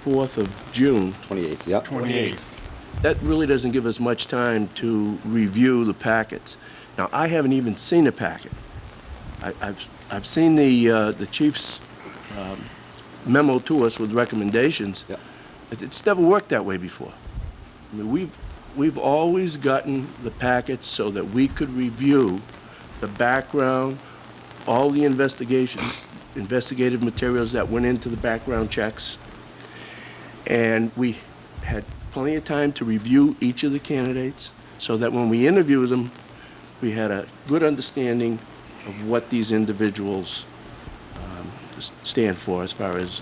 24th of June. 28th, yep. 28th. That really doesn't give us much time to review the packets. Now, I haven't even seen a packet. I've seen the chief's memo to us with recommendations. Yep. It's never worked that way before. I mean, we've always gotten the packets so that we could review the background, all the investigative materials that went into the background checks, and we had plenty of time to review each of the candidates so that when we interviewed them, we had a good understanding of what these individuals stand for as far as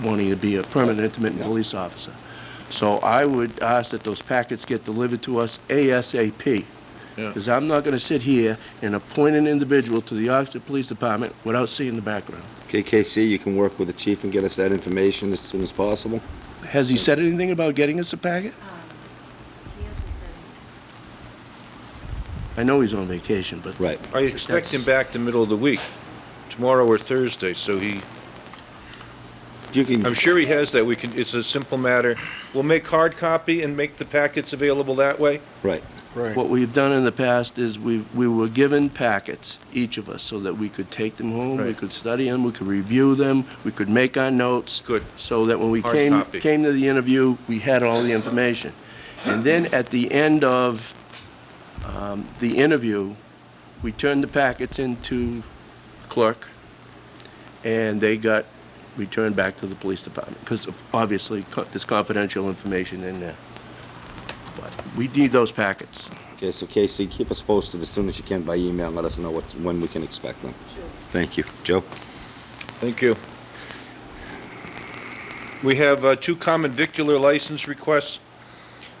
wanting to be a permanent intermittent police officer. So I would ask that those packets get delivered to us ASAP. Because I'm not going to sit here and appoint an individual to the Oxford Police Department without seeing the background. KKC, you can work with the chief and get us that information as soon as possible. Has he said anything about getting us a packet? He hasn't said anything. I know he's on vacation, but... Right. I expect him back the middle of the week, tomorrow or Thursday, so You can, I'm sure he has that. It's a simple matter. We'll make hard copy and make the packets available that way. right. Right. What we've done in the past is we were given packets, each of us, so that we could take them home, we Right. could study them, we could review them, we could make our notes. Good. So that when we Hard came copy. to the interview, we had all the information. And then at the end of the interview, we turned the packets into clerk, and they got returned back to the police department, because obviously there's confidential information in there. But we need those packets. Okay, so Casey, keep us posted as soon as you can by email and let us know when we can expect them. Sure. Thank you. Joe? Thank you. We have two common victular license requests.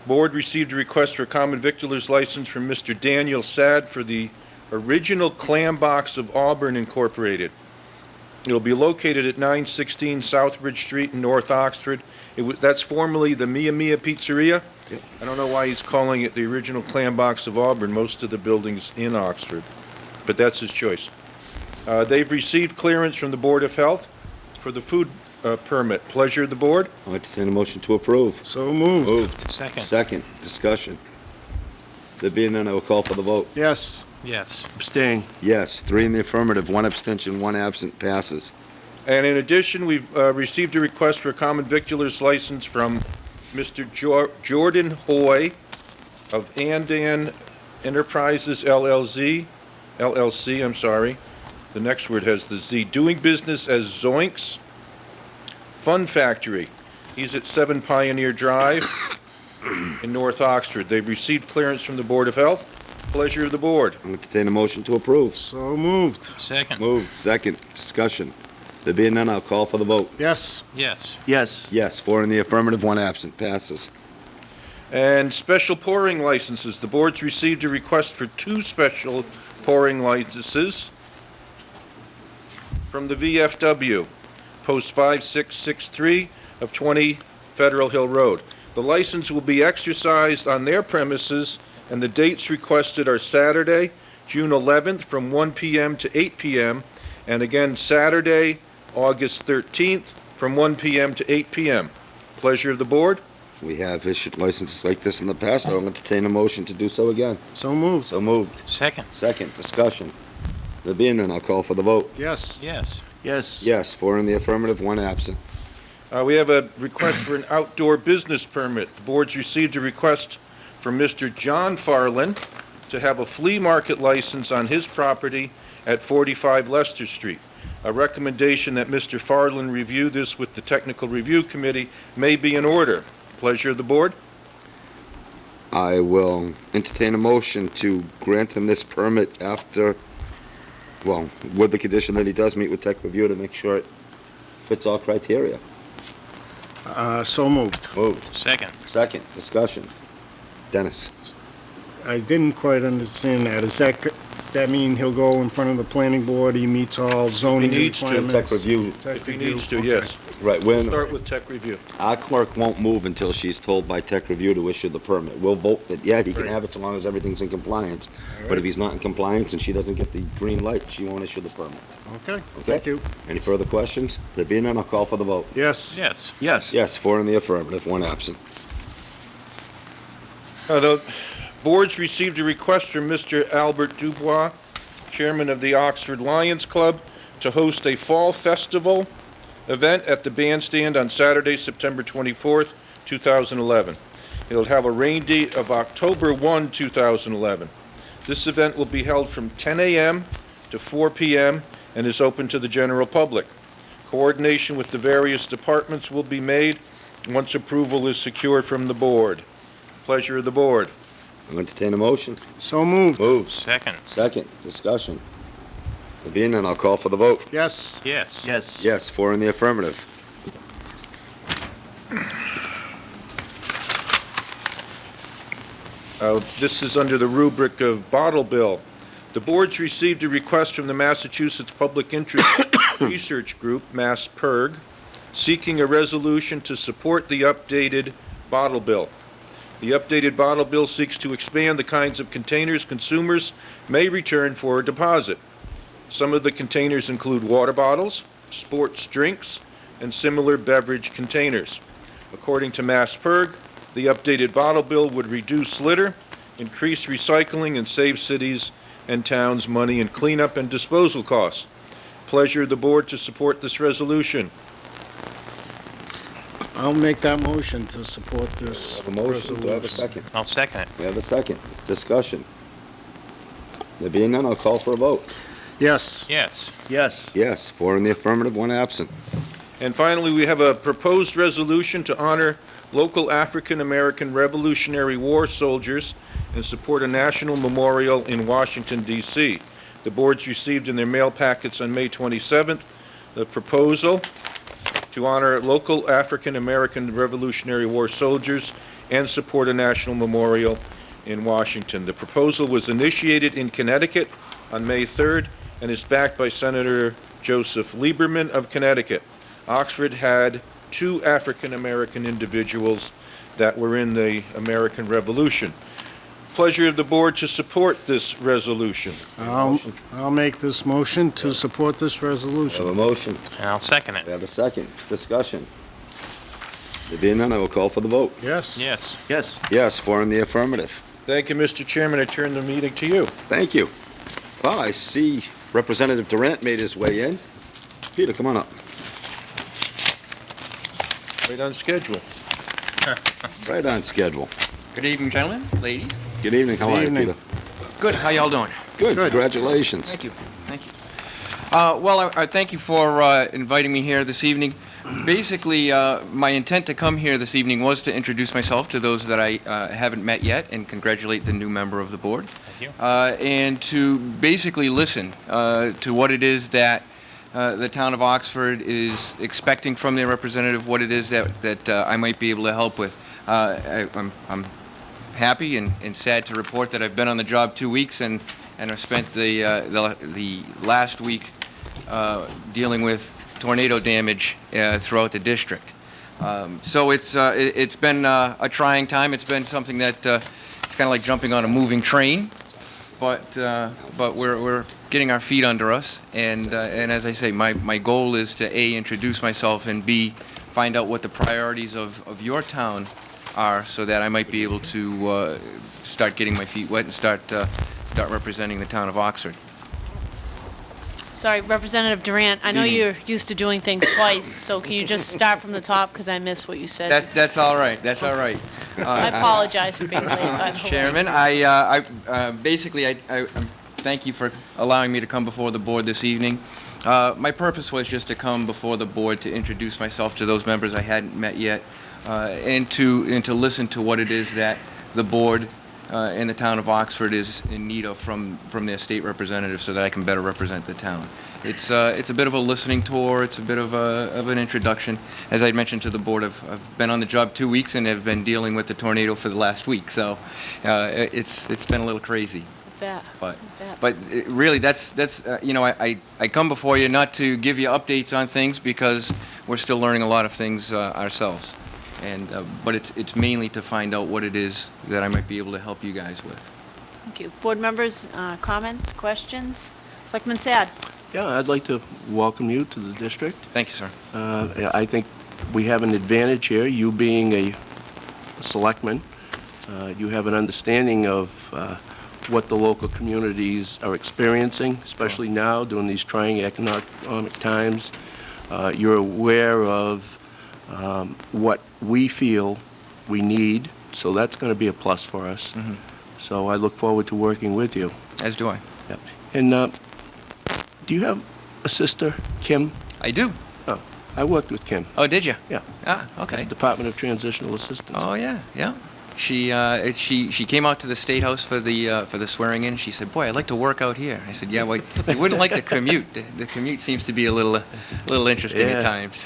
Board received a request for a common victular's license from Mr. Daniel Sad for the Original Clam Box of Auburn Incorporated. It'll be located at 916 Southbridge Street in North Oxford. That's formerly the Mia Mia Pizzeria. Yep. I don't know why he's calling it the Original Clam Box of Auburn. Most of the buildings in Oxford, but that's his choice. They've received clearance from the Board of Health for the food permit. Pleasure of the board. I'd like to entertain a motion to approve. So moved. Moved. Second. Second. Discussion. There being none, I will call for the vote. Yes. Yes. Abstain. Yes, 3 in the affirmative, 1 abstention, 1 absent, passes. And in addition, we've received a request for a common victular's license from Mr. Jordan Hoy of Andan Enterprises LLC, I'm sorry. The next word has the Z. Doing business as Zoinks Fun Factory. He's at 7 Pioneer Drive in North Oxford. They've received clearance from the Board of Health. Pleasure of the board. I'll entertain a motion to approve. So moved. Second. Moved. Second. Discussion. There being none, I'll call for the vote. Yes. Yes. Yes. Yes, 4 in the affirmative, 1 absent, passes. And special pouring licenses. The board's received a request for 2 special pouring licenses from the VFW, Post 5663 of 20 Federal Hill Road. The license will be exercised on their premises, and the dates requested are Saturday, June 11th, from 1 p.m. to 8 p.m., and again Saturday, August 13th, from 1 p.m. to 8 p.m. Pleasure of the board. We have issued licenses like this in the past. I'll entertain a motion to do so again. So moved. So moved. Second. Second. Discussion. There being none, I'll call for the vote. Yes. Yes. Yes. Yes, 4 in the affirmative, 1 absent. We have a request for an outdoor business permit. The board's received a request from Mr. John Farland to have a flea market license on his property at 45 Leicester Street. A recommendation that Mr. Farland review this with the Technical Review Committee may be in order. Pleasure of the board. I will entertain a motion to grant him this permit after, well, with the condition that he does meet with tech review to make sure it fits all criteria. So moved. Moved. Second. Second. Discussion. Dennis. I didn't quite understand that. Is that that mean he'll go in front of the planning board, he meets all zoning needs to. requirements? Tech review, Tech If he review, needs to, okay. yes. right, when, Start with tech review. our clerk won't move until she's told by tech review to issue the permit. We'll vote that, yeah, he can Right. have it so long as everything's in compliance. But if he's not in compliance and she doesn't get the green light, she won't issue the permit. Okay, thank you. Any further questions? There being none, I'll call for the vote. Yes. Yes. Yes. Yes, 4 in the affirmative, 1 absent. The board's received a request from Mr. Albert Dubois, chairman of the Oxford Lions Club, to host a fall festival event at the bandstand on Saturday, September 24th, 2011. It'll have a rain date of October 1, 2011. This event will be held from 10 a.m. to 4 p.m. and is open to the general public. Coordination with the various departments will be made once approval is secured from the board. Pleasure of the board. I'll entertain a motion. So moved. Moved. Second. Second, discussion. There being none, I'll call for the vote. Yes. Yes. Yes. Yes, 4 in the affirmative. This is under the rubric of bottle bill. The board's received a request from the Massachusetts Public Interest Research Group, MassPIRG, seeking a resolution to support the updated bottle bill. The updated bottle bill seeks to expand the kinds of containers consumers may return for a deposit. Some of the containers include water bottles, sports drinks, and similar beverage containers. According to MassPIRG, the updated bottle bill would reduce litter, increase recycling, and save cities and towns money in cleanup and disposal costs. Pleasure of the board to support this resolution. I'll make that motion to support this Have a motion, do I have a resolution. second? I'll second it. We have a second, discussion. There being none, I'll call for a vote. Yes. Yes. Yes. Yes, 4 in the affirmative, 1 absent. And finally, we have a proposed resolution to honor local African-American Revolutionary War soldiers and support a national memorial in Washington, D.C. The boards received in their mail packets on May 27th the proposal to honor local African-American Revolutionary War soldiers and support a national memorial in Washington. The proposal was initiated in Connecticut on May 3rd and is backed by Senator Joseph Lieberman of Connecticut. Oxford had 2 African-American individuals that were in the American Revolution. Pleasure of the board to support this resolution. I'll make this motion to support this We have a resolution. motion, I'll second we it. have a second, discussion. There being none, I will call for the vote. Yes. Yes. Yes. Yes, 4 in the affirmative. Thank you, Mr. Chairman. I turn the meeting to you. Thank you. Well, I see Representative Durant made his way in. Peter, come on up. Right on schedule. Right on schedule. Good evening, gentlemen, ladies. Good evening, how Good are you, evening. Peter? Good, how y'all doing? Good, Good. congratulations. Thank you, thank you. Well, I thank you for inviting me here this evening. Basically, my intent to come here this evening was to introduce myself to those that I haven't met yet and congratulate the new member of the board. Thank you. And to basically listen to what it is that the town of Oxford is expecting from their representative, what it is that I might be able to help with. I'm happy and sad to report that I've been on the job 2 weeks and I've spent the last week dealing with tornado damage throughout the district. So it's been a trying time. It's been something that it's kind of like jumping on a moving train, but we're getting our feet under us. And as I say, my goal is to A, introduce myself, and B, find out what the priorities of your town are, so that I might be able to start getting my feet wet and start representing the town of Oxford. Sorry, Representative Durant, I know you're used to doing things twice, so can you just start from the top, because I missed what you said? That's all right. That's all right. I apologize for being late, by the way. Chairman, basically, I thank you for allowing me to come before the board this evening. My purpose was just to come before the board to introduce myself to those members I hadn't met yet, and to listen to what it is that the board and the town of Oxford is in need of from their state representatives, so that I can better represent the town. It's a bit of a listening tour. It's a bit of an introduction. As I mentioned to the board, I've been on the job 2 weeks and have been dealing with the tornado for the last week, so it's been a little crazy. bet. But, I bet. but really, that's you know, I come before you not to give you updates on things because we're still learning a lot of things ourselves. And, but it's mainly to find out what it is that I might be able to help you guys with. Thank you. Board members, comments, questions? Selectman Sad? Yeah, I'd like to welcome you to the district. Thank you, sir. I think we have an advantage here, you being a selectman. You have an understanding of what the local communities are experiencing, especially now during these trying economic times. You're aware of what we feel we need, so that's going to be a plus for us. Mhm. So I look forward to working with you. As do I. Yep. And do you have a sister, Kim? I do. Oh, I worked with Kim. Oh, did you? Yeah. Ah, okay. Department of Transitional Assistance. Oh, yeah, yeah. She came out to the State House for the swearing in. She said, "Boy, I'd like to work out here." I said, "Yeah, well, you wouldn't like the commute. The commute seems to be a little interesting Yeah. at times."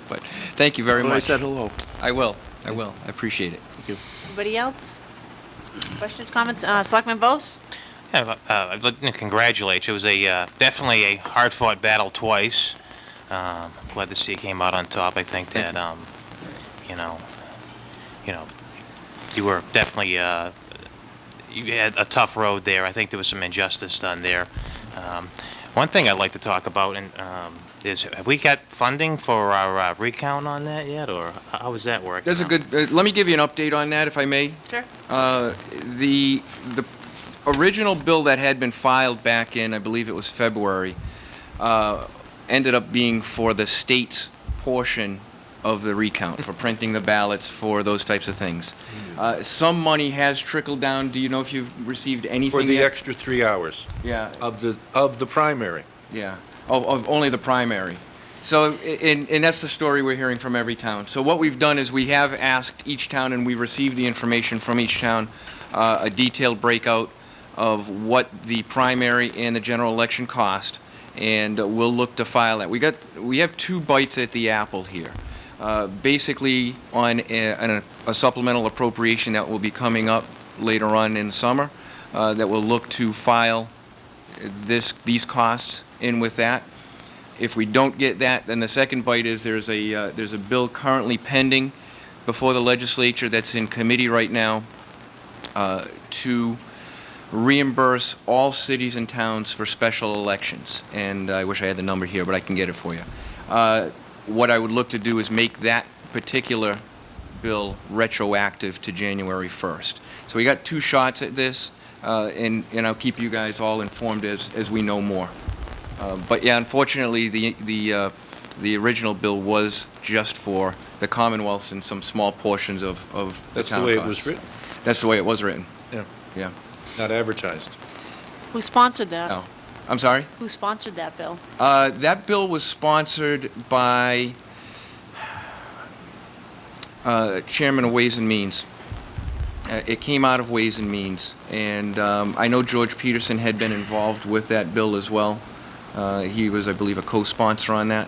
But thank you very Well, I much. said hello. I will. I appreciate it. Thank you. Anybody else? Questions, comments? Selectman Bose? Yeah, I'd like to congratulate you. It was definitely a hard-fought battle twice. Glad to see you came out on top. I think that you know, you were definitely you had a tough road there. I think there was some injustice done there. One thing I'd like to talk about is have we got funding for our recount on that yet, or how is that working? That's a good. Let me give you an update on that, if I may. Sure. The original bill that had been filed back in, I believe it was February, ended up being for the state's portion of the recount, for printing the ballots, for those types of things. Some money has trickled down. Do you know if you've received anything For the yet? extra 3 hours Yeah, of the primary. yeah, of only the primary. So, and that's the story we're hearing from every town. So what we've done is we have asked each town, and we've received the information from each town, a detailed breakout of what the primary and the general election cost, and we'll look to file that. We have 2 bites at the apple here. Basically on a supplemental appropriation that will be coming up later on in the summer, that will look to file these costs in with that. If we don't get that, then the second bite is there's a bill currently pending before the legislature that's in committee right now to reimburse all cities and towns for special elections. And I wish I had the number here, but I can get it for you. What I would look to do is make that particular bill retroactive to January 1st. So we got 2 shots at this, and I'll keep you guys all informed as we know more. But yeah, unfortunately, the original bill was just for the Commonwealths and some small portions of the That's town the way it costs. was written. That's the way it was written. Yeah. Yeah. Not advertised. Who sponsored that? Oh, I'm sorry? Who sponsored that bill? That bill was sponsored by Chairman of Ways and Means. It came out of Ways and Means, and I know George Peterson had been involved with that bill as well. He was, I believe, a co-sponsor on that.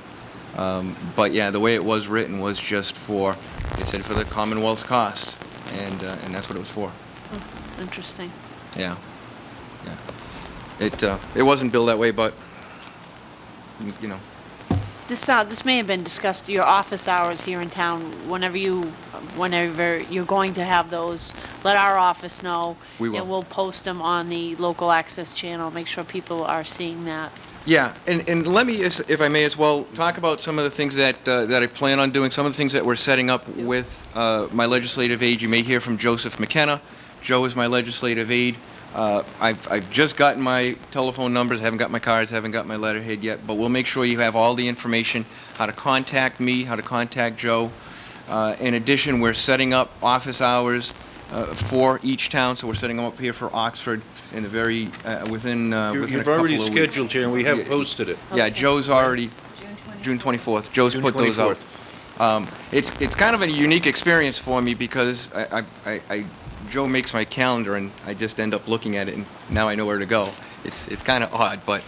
But yeah, the way it was written was just for, it said for the Commonwealth's cost, and that's what it was for. Interesting. Yeah. Yeah. It wasn't billed that way, but, you know. This may have been discussed, your office hours here in town, whenever you're going to have those, let our office know. We will. And we'll post them on the local access channel, make sure people are seeing that. Yeah, and let me, if I may as well, talk about some of the things that I plan on doing, some of the things that we're setting up with my legislative aide. You may hear from Joseph McKenna. Joe is my legislative aide. I've just gotten my telephone numbers, haven't got my cards, haven't got my letterhead yet, but we'll make sure you have all the information, how to contact me, how to contact Joe. In addition, we're setting up office hours for each town, so we're setting them up here for Oxford in the very, within a couple of weeks. You've already scheduled here, and we have posted it. Yeah, Okay. Joe's already, June 24th. Joe's June put those out. 24th. It's kind of a unique experience for me because Joe makes my calendar and I just end up looking at it and now I know where to go. It's kind of odd, but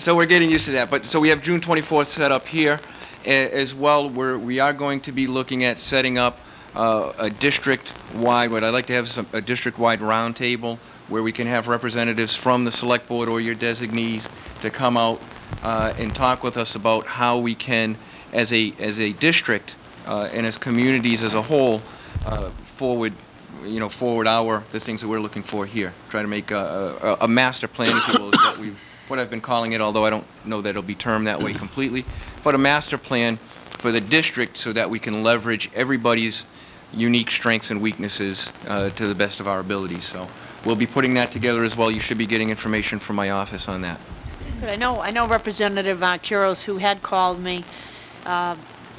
so we're getting used to that. But so we have June 24th set up here as well. We are going to be looking at setting up a district-wide. What I'd like to have is a district-wide roundtable where we can have representatives from the select board or your designees to come out and talk with us about how we can, as a district and as communities as a whole, forward the things that we're looking for here. Try to make a master plan, if you will, is what I've been calling it, although I don't know that it'll be termed that way completely, but a master plan for the district so that we can leverage everybody's unique strengths and weaknesses to the best of our abilities. So we'll be putting that together as well. You should be getting information from my office on that. Good. I know Representative Kuros, who had called me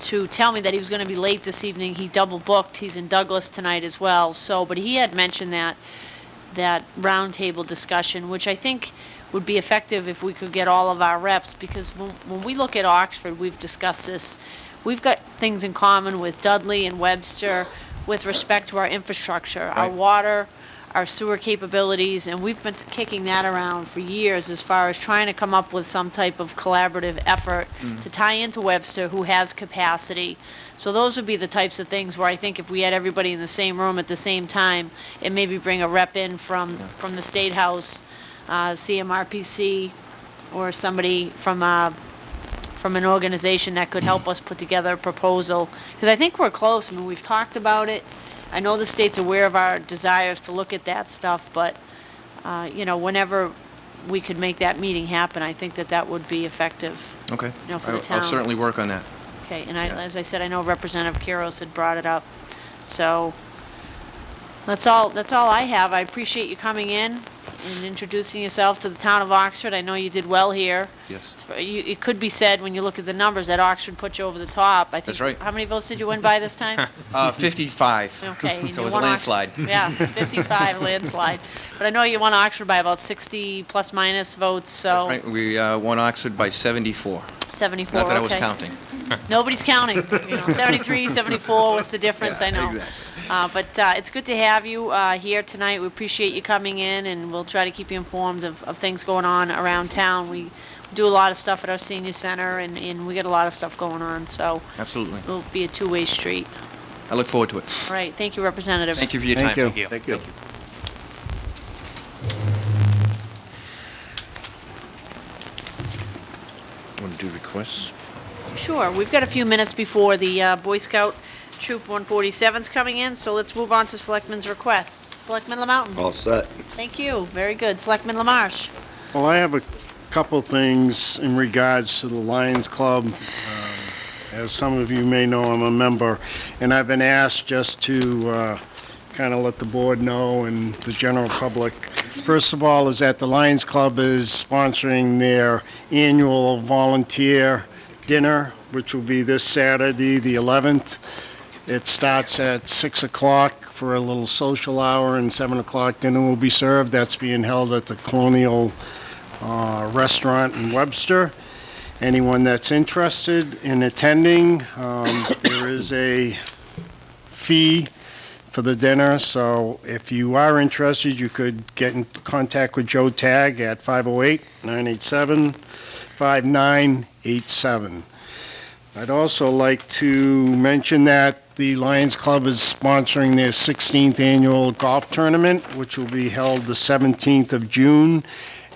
to tell me that he was going to be late this evening. He double booked. He's in Douglas tonight as well. So, but he had mentioned that roundtable discussion, which I think would be effective if we could get all of our reps, because when we look at Oxford, we've discussed this, we've got things in common with Dudley and Webster with respect to our infrastructure, our water, our sewer capabilities, and we've been kicking that around for years as far as trying to come up with some type of collaborative effort to tie into Webster, who has capacity. So those would be the types of things where I think if we had everybody in the same room at the same time, and maybe bring a rep in from the State House, CMRPC, or somebody from an organization that could help us put together a proposal. Because I think we're close. I mean, we've talked about it. I know the state's aware of our desires to look at that stuff, but, whenever we could make that meeting happen, I think that would be effective. Okay. For the town. I'll certainly work on that. Okay, and as I said, I know Representative Kuros had brought it up. So that's all I have. I appreciate you coming in and introducing yourself to the town of Oxford. I know you did well here. Yes. It could be said, when you look at the numbers, that Oxford put you over the top. I think. That's right. How many votes did you win by this time? 55. Okay. and So you it was a won landslide. Yeah, 55 landslide. But I know you won Oxford by about 60 plus minus votes, so. Right, we won Oxford by 74. 74, Not that I was okay. counting. Nobody's counting. 73, 74, what's the difference? Yeah, I know. exactly. But it's good to have you here tonight. We appreciate you coming in, and we'll try to keep you informed of things going on around town. We do a lot of stuff at our senior center, and we get a lot of stuff going on, so Absolutely. it'll be a two-way street. I look forward to it. All right, thank you, Representative. Thank you for your Thank time. you. Thank you. Want to do requests? Sure, we've got a few minutes before the Boy Scout Troop 147's coming in, so let's move on to Selectmen's requests. Selectman Lamountain. All set. Thank you, very good. Selectman Lamarche. Well, I have a couple things in regards to the Lions Club. As some of you may know, I'm a member, and I've been asked just to kind of let the board know and the general public. First of all, is that the Lions Club is sponsoring their annual volunteer dinner, which will be this Saturday, the 11th. It starts at 6 o'clock for a little social hour, and 7 o'clock dinner will be served. That's being held at the Colonial Restaurant in Webster. Anyone that's interested in attending, there is a fee for the dinner, so if you are interested, you could get in contact with Joe Tagg at 508-987-5987. I'd also like to mention that the Lions Club is sponsoring their 16th annual golf tournament, which will be held the 17th of June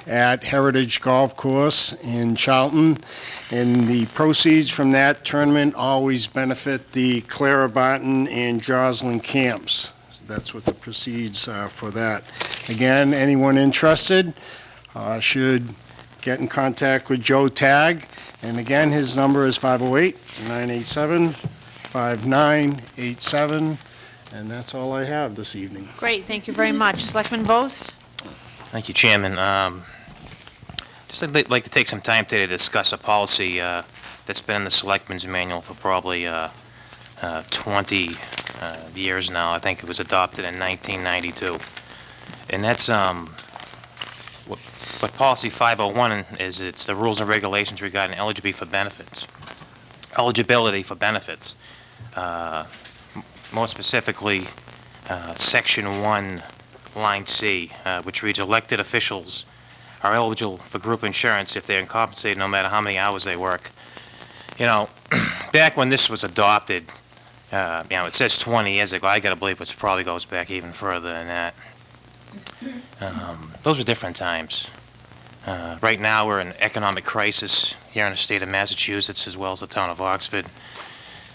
at Heritage Golf Course in Charlton. And the proceeds from that tournament always benefit the Clara Barton and Joslyn camps. So that's what the proceeds are for that. Again, anyone interested should get in contact with Joe Tagg. And again, his number is 508-987-5987. And that's all I have this evening. Great, thank you very much. Selectman Vos? Thank you, Chairman. Just like to take some time today to discuss a policy that's been in the Selectmen's Manual for probably 20 years now. I think it was adopted in 1992. And that's what Policy 501 is. It's the rules and regulations regarding eligibility for benefits. More specifically, Section 1, Line C, which reads, elected officials are eligible for group insurance if they're compensated no matter how many hours they work. Back when this was adopted, it says 20 years ago. I got to believe it probably goes back even further than that. Those are different times. Right now, we're in economic crisis here in the state of Massachusetts as well as the town of Oxford.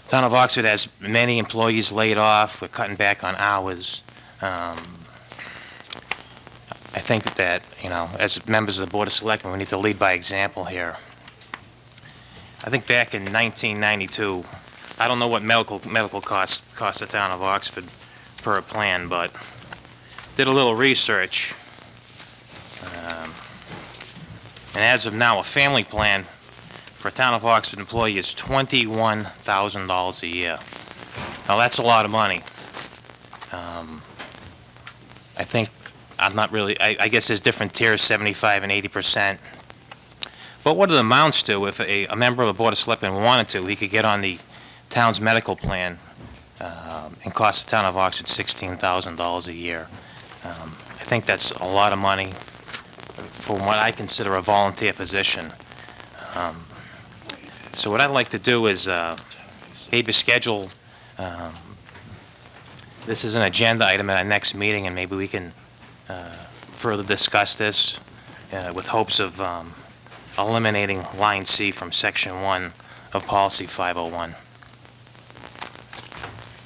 Town of Oxford has many employees laid off. We're cutting back on hours. I think that, as members of the Board of Selectmen, we need to lead by example here. I think back in 1992, I don't know what medical costs cost the town of Oxford per plan, but did a little research. And as of now, a family plan for a town of Oxford employee is $21,000 a year. Now, that's a lot of money. I think, I'm not really, I guess there's different tiers, 75 and 80%. But what it amounts to, if a member of the Board of Selectmen wanted to, he could get on the town's medical plan and cost the town of Oxford $16,000 a year. I think that's a lot of money for what I consider a volunteer position. So what I'd like to do is maybe schedule, this is an agenda item at our next meeting, and maybe we can further discuss this with hopes of eliminating line C from section 1 of policy 501.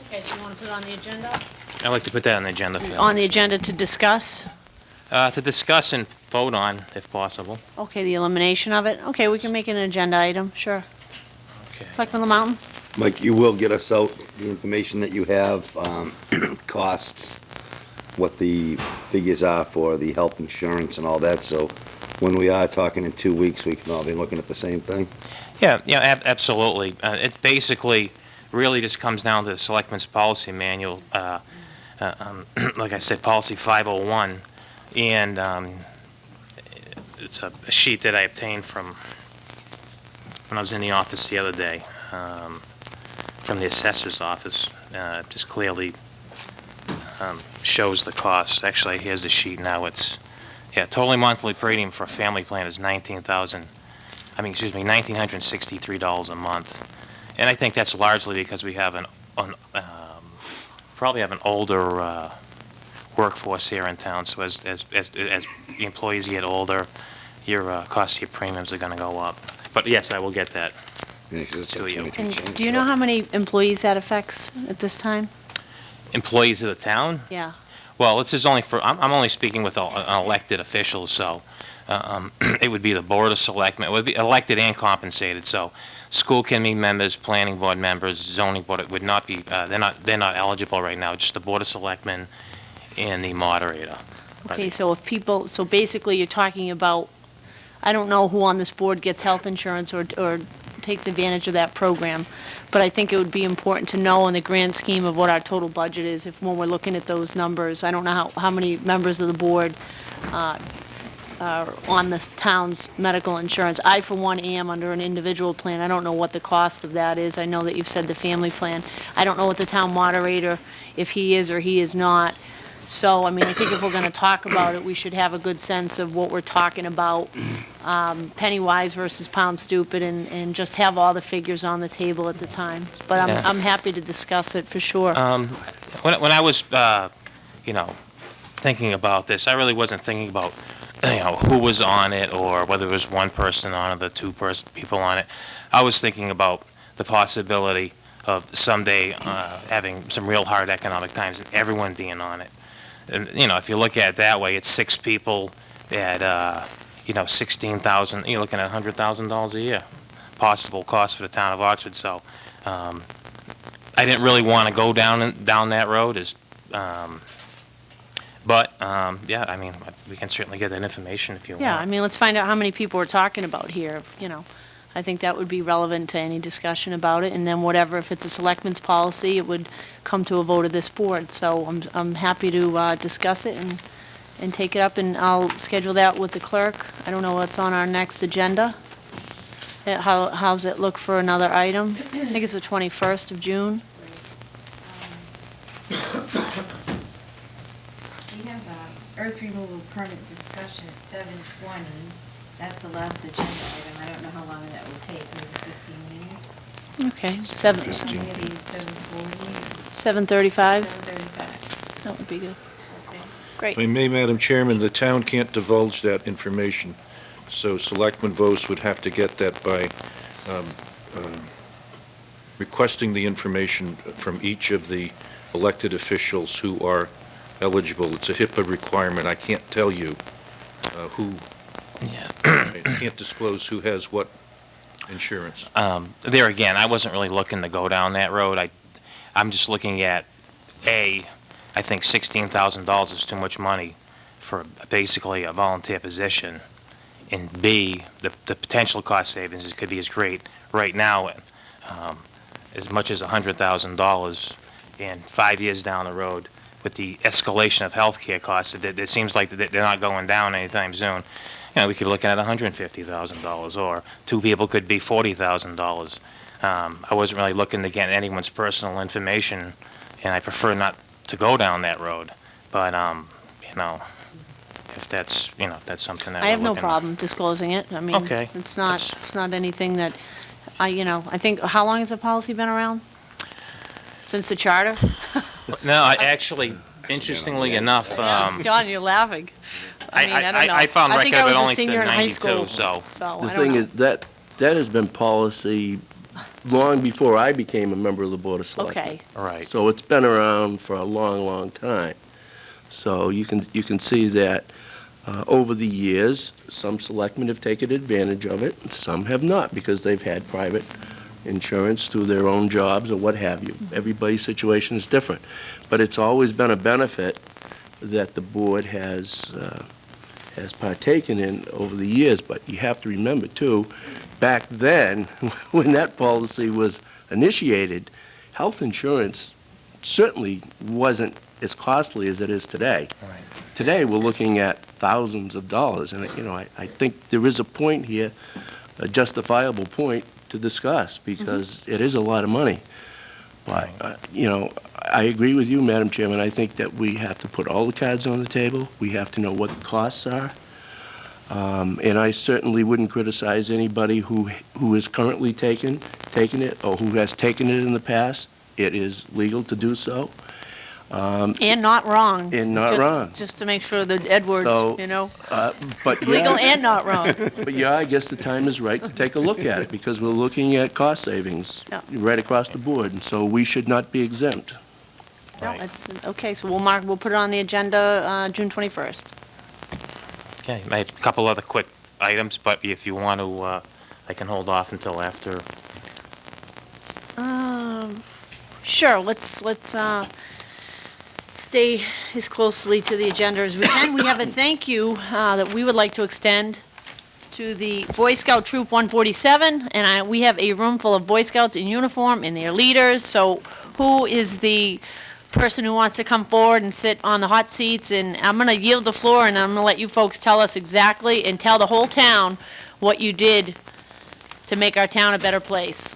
Okay, so you want to put it on the agenda? I'd like to put that on the agenda for On the agenda to discuss? to discuss and vote on, if possible. Okay, the elimination of it? Okay, we can make it an agenda item, sure. Okay. Selectman Lamountton? Mike, you will get us out the information that you have, costs, what the figures are for the health insurance and all that, so when we are talking in 2 weeks, we can all be looking at the same thing. Yeah, absolutely. It basically really just comes down to the Selectmen's Policy Manual, like I said, Policy 501, and it's a sheet that I obtained from when I was in the office the other day, from the assessor's office. Just clearly shows the costs. Actually, here's the sheet now. It's, totally monthly premium for a family plan is $1,963 a month. And I think that's largely because we have probably have an older workforce here in town. So as the employees get older, your cost of your premiums are going to go up. But yes, I will get that. Yeah, 'cause it's To like you. 23 And change, do you so- know how many employees that affects at this time? Employees of the town? Yeah. Well, this is only for, I'm only speaking with elected officials, so it would be the Board of Selectmen. It would be elected and compensated, so school committee members, planning board members, zoning board, it would not be, they're not eligible right now, just the Board of Selectmen and the moderator. Okay, so if people, so basically you're talking about, I don't know who on this board gets health insurance or takes advantage of that program, but I think it would be important to know in the grand scheme of what our total budget is, if when we're looking at those numbers. I don't know how many members of the board are on the town's medical insurance. I, for one, am under an individual plan. I don't know what the cost of that is. I know that you've said the family plan. I don't know what the town moderator, if he is or he is not. So, I mean, I think if we're going to talk about it, we should have a good sense of what we're talking about, penny wise versus pound stupid, and just have all the figures on the table at the time. But Yeah. I'm happy to discuss it for sure. When I was, thinking about this, I really wasn't thinking about, who was on it or whether it was one person on it or people on it. I was thinking about the possibility of someday having some real hard economic times and everyone being on it. And, if you look at it that way, it's 6 people at, 16,000, you're looking at $100,000 a year, possible cost for the town of Oxford. So I didn't really want to go down that road. But I mean, we can certainly get that information if you want. Yeah, I mean, let's find out how many people we're talking about here, I think that would be relevant to any discussion about it, and then whatever, if it's a selectmen's policy, it would come to a vote of this board. So I'm happy to discuss it and take it up, and I'll schedule that with the clerk. I don't know what's on our next agenda. How's it look for another item? I think it's the 21st of June. We have earth removal permit discussion at 7:20. That's the last agenda item. I don't know how long that will take, maybe 15 minutes. Okay, Maybe 7:40, 7:35? 7:35. That would be good. Okay. Great. If I may, Madam Chairman, the town can't divulge that information, so Selectman Vos would have to get that by requesting the information from each of the elected officials who are eligible. It's a HIPAA requirement. I can't tell you who, I can't disclose who has what insurance. There again, I wasn't really looking to go down that road. I'm just looking at, A, I think $16,000 is too much money for basically a volunteer position. And B, the potential cost savings could be as great right now, as much as $100,000. And 5 years down the road, with the escalation of healthcare costs, it seems like they're not going down anytime soon. You know, we could be looking at $150,000, or two people could be $40,000. I wasn't really looking to get anyone's personal information, and I prefer not to go down that road. But, you know, if that's, you know, if that's something that I have we're no looking- problem disclosing it. I mean, Okay. it's not anything that, I think, how long has the policy been around? Since the charter? No, actually, interestingly enough, John, you're laughing. I mean, I don't know. I found I think record I of it was a only to senior in high 92, school. so. So, I The don't thing know. is, that has been policy long before I became a member of the Board of Selectmen. Okay, Right. So it's been around for a long, long time. So you can see that over the years, some selectmen have taken advantage of it, and some have not, because they've had private insurance through their own jobs or what have you. Everybody's situation is different. But it's always been a benefit that the board has partaken in over the years. But you have to remember, too, back then, when that policy was initiated, health insurance certainly wasn't as costly as it is today. Right. Today, we're looking at thousands of dollars, and, you know, I think there is a point here, a justifiable point to discuss, because it is a lot of money. But, you know, I agree with you, Madam Chairman. I think that we have to put all the cards on the table. We have to know what the costs are. And I certainly wouldn't criticize anybody who is currently taking it, or who has taken it in the past. It is legal to do so. and not wrong. And not Just- wrong. Just to make sure that Edwards, So- you know, But legal yeah, and not wrong. but yeah, I guess the time is right to take a look at it, because we're looking at cost savings Yeah. right across the board, and so we should not be exempt. No, Right. it's, okay, so we'll put it on the agenda, June 21st. Okay, I have a couple other quick items, but if you want to, I can hold off until after. Sure, let's stay as closely to the agenda as we can. We have a thank you that we would like to extend to the Boy Scout Troop 147, and we have a room full of Boy Scouts in uniform and their leaders, so who is the person who wants to come forward and sit on the hot seats? And I'm going to yield the floor, and I'm going to let you folks tell us exactly, and tell the whole town what you did to make our town a better place.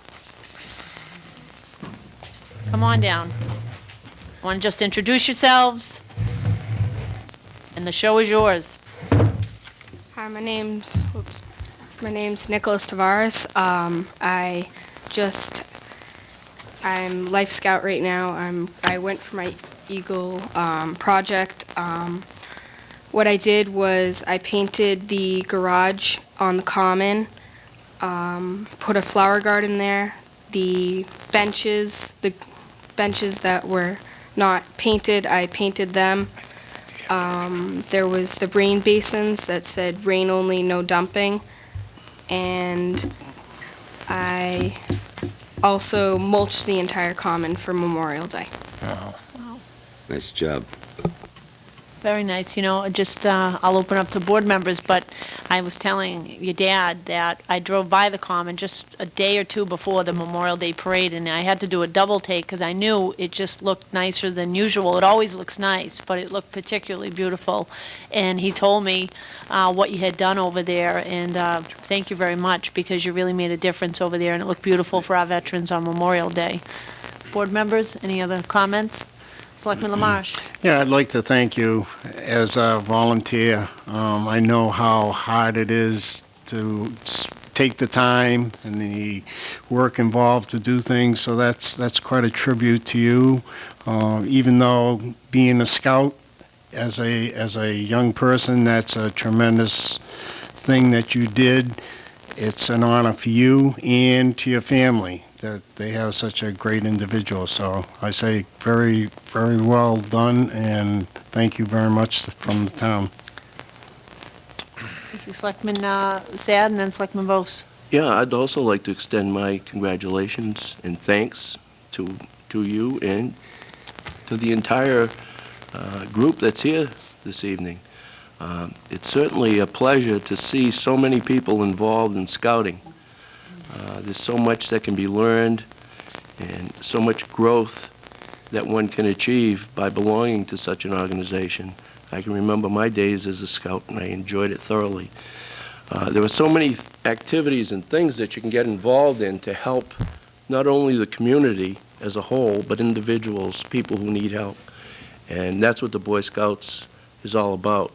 Come on down. Want to just introduce yourselves? And the show is yours. Hi, my name's Nicholas Tavares. I'm Life Scout right now. I went for my Eagle project. What I did was I painted the garage on the common, put a flower garden there. The benches that were not painted, I painted them. There was the rain basins that said rain only, no dumping. And I also mulched the entire common for Memorial Day. Nice job. Very nice, you know, just, I'll open up to board members, but I was telling your dad that I drove by the common just a day or two before the Memorial Day parade, and I had to do a double take, because I knew it just looked nicer than usual. It always looks nice, but it looked particularly beautiful. And he told me what you had done over there, and thank you very much, because you really made a difference over there, and it looked beautiful for our veterans on Memorial Day. Board members, any other comments? Selectman Lamarche? Yeah, I'd like to thank you as a volunteer. I know how hard it is to take the time and the work involved to do things, so that's quite a tribute to you. Even though being a scout as a young person, that's a tremendous thing that you did. It's an honor for you and to your family that they have such a great individual. So I say very, very well done, and thank you very much from the town. Thank you, Selectman Sad, and then Selectman Bose. Yeah, I'd also like to extend my congratulations and thanks to you and to the entire group that's here this evening. It's certainly a pleasure to see so many people involved in scouting. There's so much that can be learned and so much growth that one can achieve by belonging to such an organization. I can remember my days as a scout, and I enjoyed it thoroughly. There were so many activities and things that you can get involved in to help not only the community as a whole, but individuals, people who need help. And that's what the Boy Scouts is all about.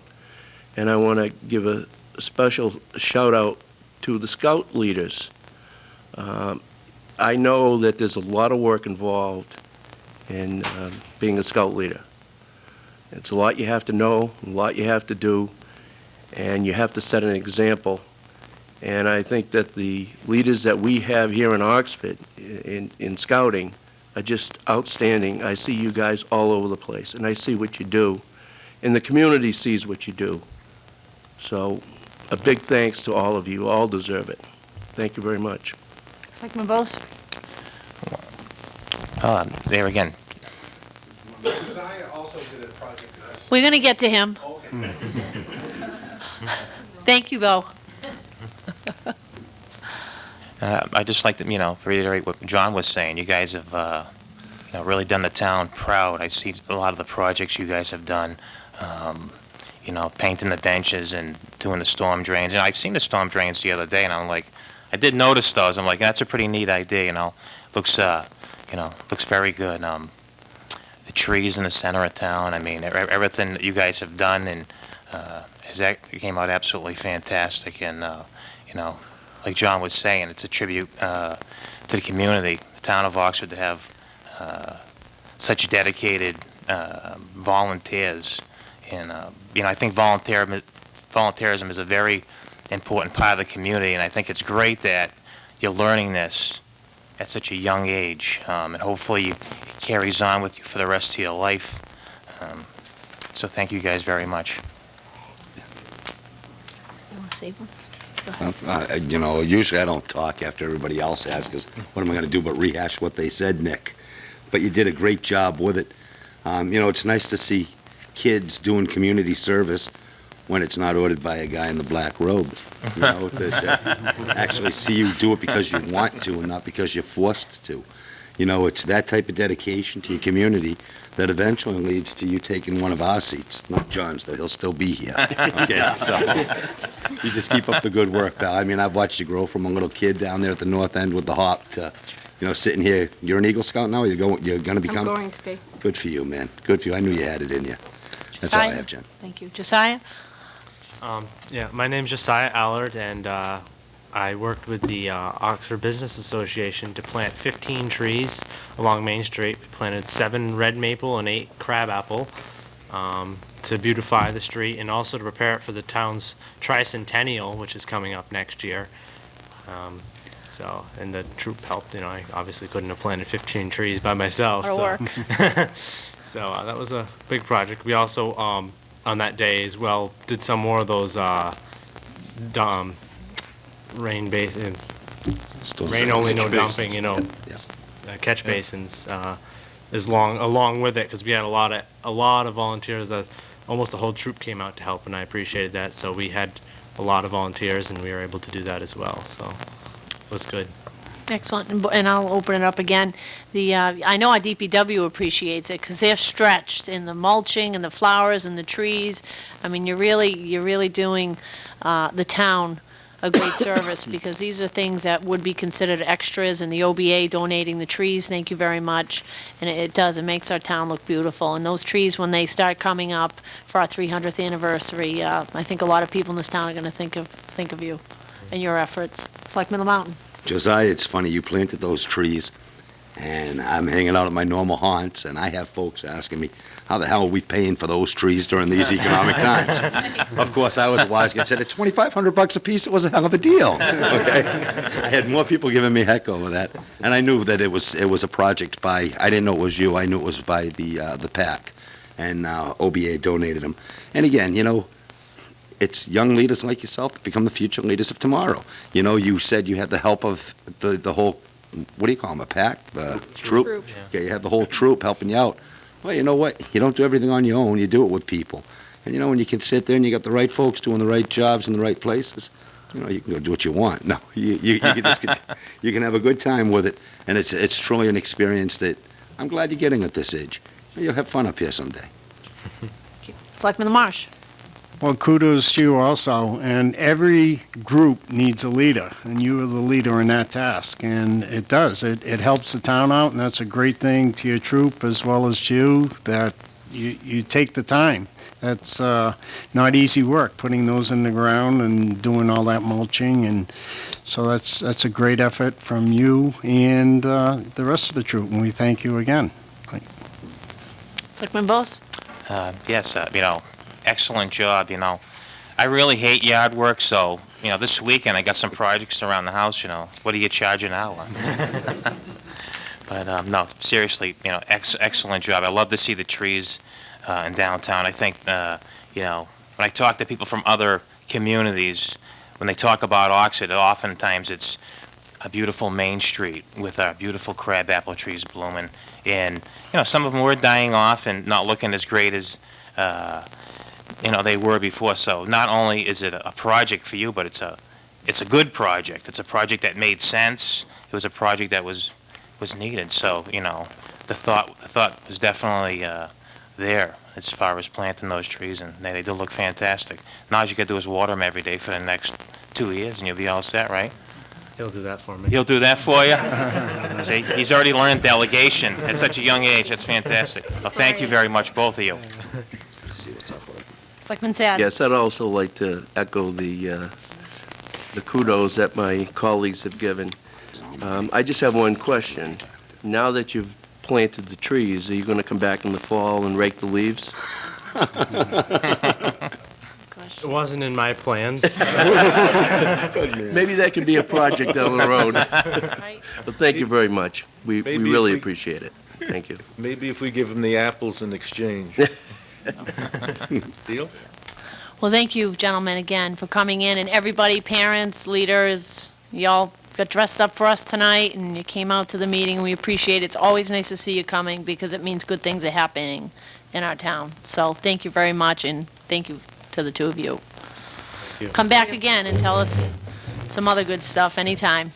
And I want to give a special shout out to the scout leaders. I know that there's a lot of work involved in being a scout leader. It's a lot you have to know, a lot you have to do, and you have to set an example. And I think that the leaders that we have here in Oxford in scouting are just outstanding. I see you guys all over the place, and I see what you do, and the community sees what you do. So a big thanks to all of you. All deserve it. Thank you very much. Selectman Bose? There again. We're going to get to him. Thank you, though. I'd just like to, reiterate what John was saying. You guys have, really done the town proud. I see a lot of the projects you guys have done, painting the benches and doing the storm drains. And I've seen the storm drains the other day, and I'm like, I did notice those. I'm like, that's a pretty neat idea, Looks, looks very good. The trees in the center of town, I mean, everything that you guys have done and came out absolutely fantastic. And, like John was saying, it's a tribute to the community, the town of Oxford, to have such dedicated volunteers. And, I think volunteerism is a very important part of the community, and I think it's great that you're learning this at such a young age, and hopefully it carries on with you for the rest of your life. So thank you guys very much. You want to save us? Usually I don't talk after everybody else has, because what am I going to do but rehash what they said, Nick? But you did a great job with it. It's nice to see kids doing community service when it's not ordered by a guy in the black robe. To actually see you do it because you want to and not because you're forced to. It's that type of dedication to your community that eventually leads to you taking one of our seats. Not John's, though. He'll still be here. Okay, so you just keep up the good work, pal. I mean, I've watched you grow from a little kid down there at the north end with the hop to, sitting here. You're an Eagle Scout now? Or you're going to become? I'm going to be. Good for you, man. Good for you. I knew you had it in you. That's all I have, Jen. Thank you. Josiah? My name's Josiah Allard, and I worked with the Oxford Business Association to plant 15 trees along Main Street. We planted 7 red maple and 8 crabapple to beautify the street and also to prepare it for the town's tricentennial, which is coming up next year. And the troop helped. I obviously couldn't have planted 15 trees by myself. Or work. So that was a big project. We also, on that day as well, did some more of those rain basin, rain only, no dumping, catch basins, along with it, because we had a lot of volunteers. Almost the whole troop came out to help, and I appreciated that. So we had a lot of volunteers, and we were able to do that as well. So it was good. Excellent, and I'll open it up again. I know our DPW appreciates it, because they're stretched in the mulching and the flowers and the trees. I mean, you're really doing the town a great service, because these are things that would be considered extras, and the OBA donating the trees, thank you very much. And it makes our town look beautiful. And those trees, when they start coming up for our 300th anniversary, I think a lot of people in this town are going to think of you and your efforts. Selectman Mountain. Josiah, it's funny, you planted those trees, And I'm hanging out at my normal haunts, and I have folks asking me, how the hell are we paying for those trees during these economic times? Of course, I was a wise guy, said, at $2,500 a piece, it was a hell of a deal, okay? I had more people giving me heck over that, and I knew that it was a project by, I didn't know it was you, I knew it was by the PAC, and OBA donated them. And again, you know, it's young leaders like yourself that become the future leaders of tomorrow. You know, you said you had the help of the whole, what do you call them, a pack? The troop? Troop. Okay, you have the whole troop helping you out. Well, you know what? You don't do everything on your own. You do it with people. And, you know, when you can sit there and you got the right folks doing the right jobs in the right places, you know, you can go do what you want. No, you can just you can have a good time with it. And it's truly an experience that I'm glad you're getting at this age. You'll have fun up here someday. Selectman LaMarche. Well, kudos to you also, and every group needs a leader, and you are the leader in that task, and it does. It helps the town out, and that's a great thing to your troop as well as to you, that you take the time. That's not easy work, putting those in the ground and doing all that mulching, and so that's a great effort from you and the rest of the troop, and we thank you again. Selectman Bose. Yes, you know, excellent job, you know. I really hate yard work, so, you know, this weekend I got some projects around the house, you know. What do you charge an hour? But, no, seriously, you know, excellent job. I love to see the trees in downtown. I think, you know, when I talk to people from other communities, when they talk about Oxford, oftentimes it's a beautiful Main Street with beautiful crabapple trees blooming. And, you know, some of them were dying off and not looking as great as, you know, they were before. So not only is it a project for you, but it's a good project. It's a project that made sense. It was a project that was needed. So, you know, the thought was definitely there as far as planting those trees, and they do look fantastic. Now all you got to do is water them every day for the next 2 years, and you'll be all set, right? He'll do that for me. He'll do that for you? See, he's already learned delegation at such a young age. That's fantastic. Well, thank you very much, both of you. See what's up with it. Selectman Sad. Yes, I'd also like to echo the kudos that my colleagues have given. I just have one question. Now that you've planted the trees, are you going to come back in the fall and rake the leaves? It wasn't in my plans. Maybe that could be a project down the road. Right. But thank you very much. We Maybe if really we- appreciate it. Thank you. Maybe if we give them the apples in exchange. Deal? Well, thank you, gentlemen, again, for coming in, and everybody, parents, leaders, y'all got dressed up for us tonight, and you came out to the meeting. We appreciate it. It's always nice to see you coming, because it means good things are happening in our town. So thank you very much, and thank you to the two of you. you. Come back again and tell us some other good stuff anytime.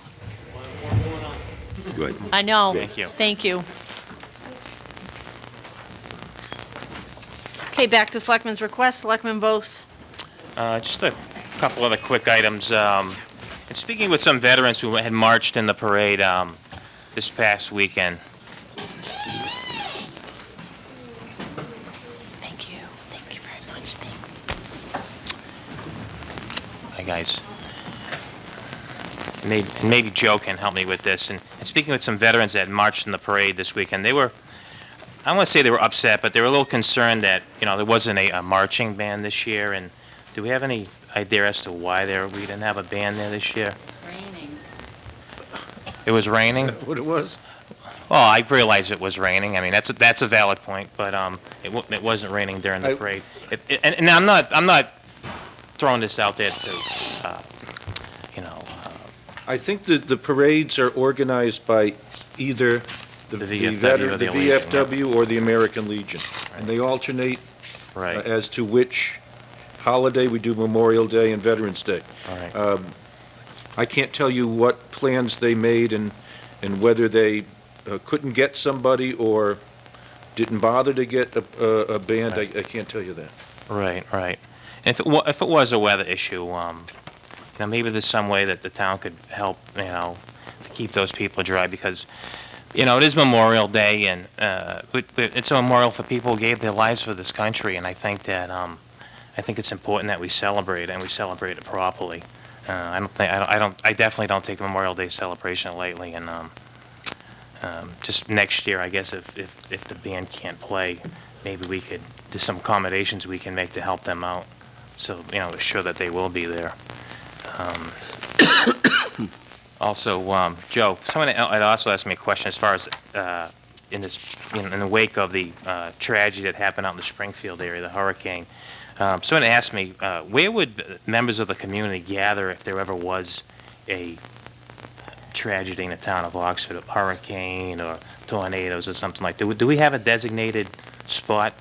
Good. I know. Thank you. Thank you. Okay, back to Selectmen's request. Selectman Bose. Just a couple other quick items. And speaking with some veterans who had marched in the parade this past weekend. Thank you. Thank you very much. Thanks. Hi, guys. Maybe Joe can help me with this. And speaking with some veterans that marched in the parade this weekend, they were, I want to say they were upset, but they were a little concerned that, you know, there wasn't a marching band this year. And do we have any idea as to why we didn't have a band there this year? Raining. It was raining? What it was? Well, I realize it was raining. I mean, that's a valid point, but it wasn't raining during the parade. And I'm not throwing this out there to, you know, I think that the parades are organized by either the VFW or the Legion, VFW or the American Legion. And they alternate right. as to which holiday we do Memorial Day and Veterans Day. All right. I can't tell you what plans they made and whether they couldn't get somebody or didn't bother to get a band. I can't tell you that. Right. And if it was a weather issue, you know, maybe there's some way that the town could help, you know, to keep those people dry, because, you know, it is Memorial Day, and it's a memorial for people who gave their lives for this country, and I think that I think it's important that we celebrate, and we celebrate it properly. I definitely don't take Memorial Day celebration lightly, and Just next year, I guess, if the band can't play, maybe there's some accommodations we can make to help them out, so, assure that they will be there. Also, Joe, someone had also asked me a question as far as in the wake of the tragedy that happened out in the Springfield area, the hurricane. Someone asked me, where would members of the community gather if there ever was a tragedy in the town of Oxford, a hurricane or tornadoes or something like that? Do we have a designated spot?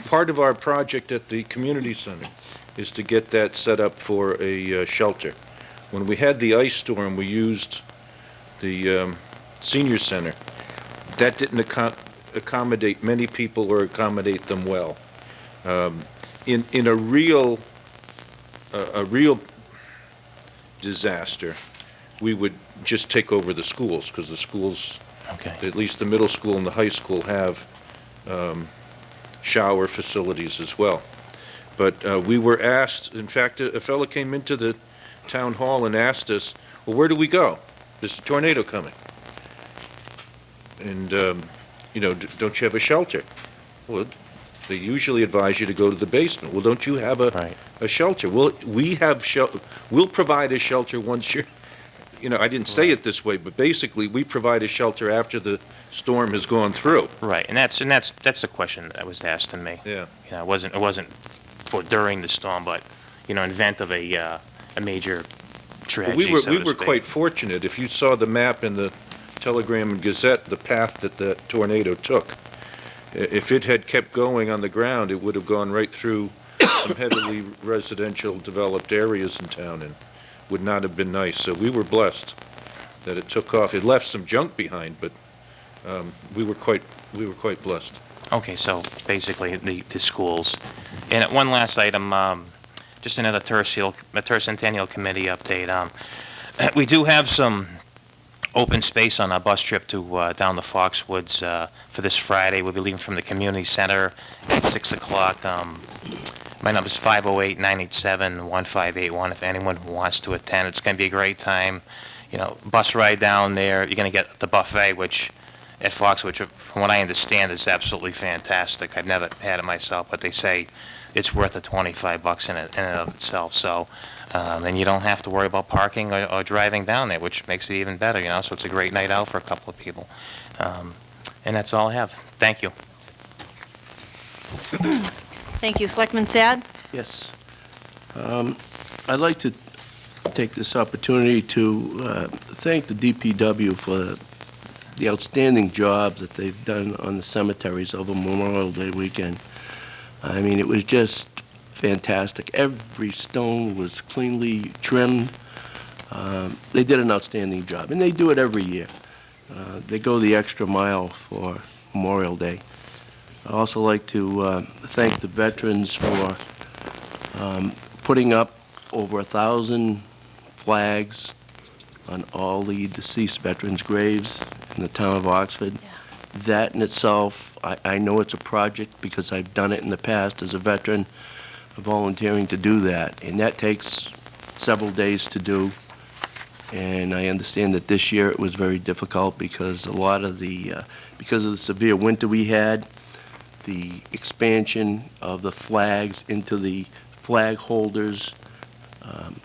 Part of our project at the community center is to get that set up for a shelter. When we had the ice storm, we used the senior center. That didn't accommodate many people or accommodate them well. In a real disaster, we would just take over the schools, because the schools, Okay. at least the middle school and the high school, have shower facilities as well. But we were asked, in fact, a fellow came into the town hall and asked us, well, where do we go? There's a tornado coming. And, don't you have a shelter? Well, they usually advise you to go to the basement. Well, don't you have Right. a shelter? Well, we'll provide a shelter once you're, I didn't say it this way, but basically, we provide a shelter after the storm has gone through. Right, and that's the question that was asked to me. Yeah. It wasn't for during the storm, but, in event of a major But tragedy, we so to were speak. quite fortunate. If you saw the map in the Telegram and Gazette, the path that the tornado took, if it had kept going on the ground, it would have gone right through some heavily residential developed areas in town and would not have been nice. So we were blessed that it took off. It left some junk behind, but we were quite blessed. Okay, so basically the schools. And one last item, just another tercentennial committee update. We do have some open space on our bus trip to down the Foxwoods for this Friday. We'll be leaving from the community center at 6 o'clock. My number is 508-987-1581 if anyone wants to attend. It's going to be a great time. Bus ride down there. You're going to get the buffet, which at Foxwoods, from what I understand, is absolutely fantastic. I've never had it myself, but they say it's worth the $25 in and of itself. So then you don't have to worry about parking or driving down there, which makes it even better, So it's a great night out for a couple of people. And that's all I have. Thank you. Thank you. Selectman Sad? Yes. I'd like to take this opportunity to thank the DPW for the outstanding job that they've done on the cemeteries over Memorial Day weekend. I mean, it was just fantastic. Every stone was cleanly trimmed. They did an outstanding job, and they do it every year. They go the extra mile for Memorial Day. I'd also like to thank the veterans for putting up over 1,000 flags on all the deceased veterans' graves in the town of Oxford. That in itself, I know it's a project because I've done it in the past as a veteran, volunteering to do that, and that takes several days to do. And I understand that this year it was very difficult because because of the severe winter we had, the expansion of the flags into the flag holders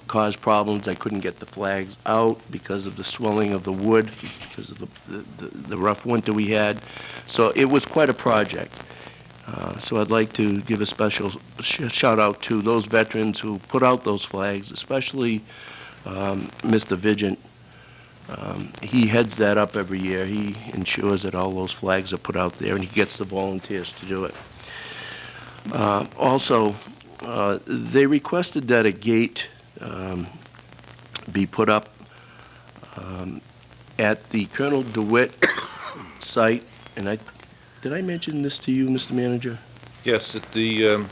caused problems. I couldn't get the flags out because of the swelling of the wood, because of the rough winter we had. So it was quite a project. So I'd like to give a special shout out to those veterans who put out those flags, especially Mr. Vigent. He heads that up every year. He ensures that all those flags are put out there, and he gets the volunteers to do it. Also, they requested that a gate be put up at the Colonel DeWitt site, and did I mention this to you, Mr. Manager? Yes, at the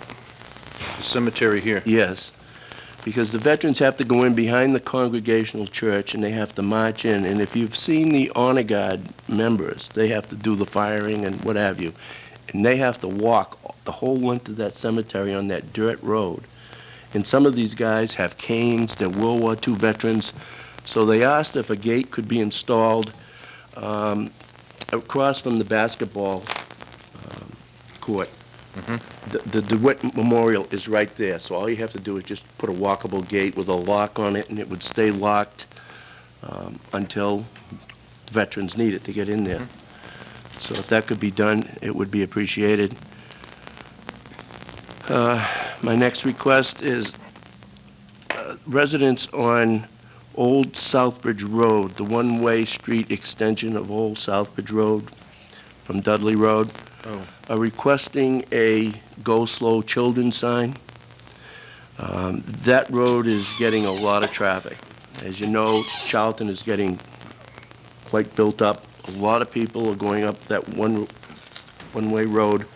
cemetery here. Yes, because the veterans have to go in behind the Congregational Church, and they have to march in, and if you've seen the Honor Guard members, they have to do the firing and what have you, and they have to walk the whole length of that cemetery on that dirt road. And some of these guys have canes, they're World War II veterans, So they asked if a gate could be installed across from the basketball court. The DeWitt Memorial is right there, so all you have to do is just put a walkable gate with a lock on it, and it would stay locked until veterans need it to get in there. So if that could be done, it would be appreciated. My next request is residents on Old Southbridge Road, the one-way street extension of Old Southbridge Road from Dudley Road, are requesting a Go Slow Children sign. That road is getting a lot of traffic. As you know, Charlton is getting quite built up. A lot of people are going up that one-way road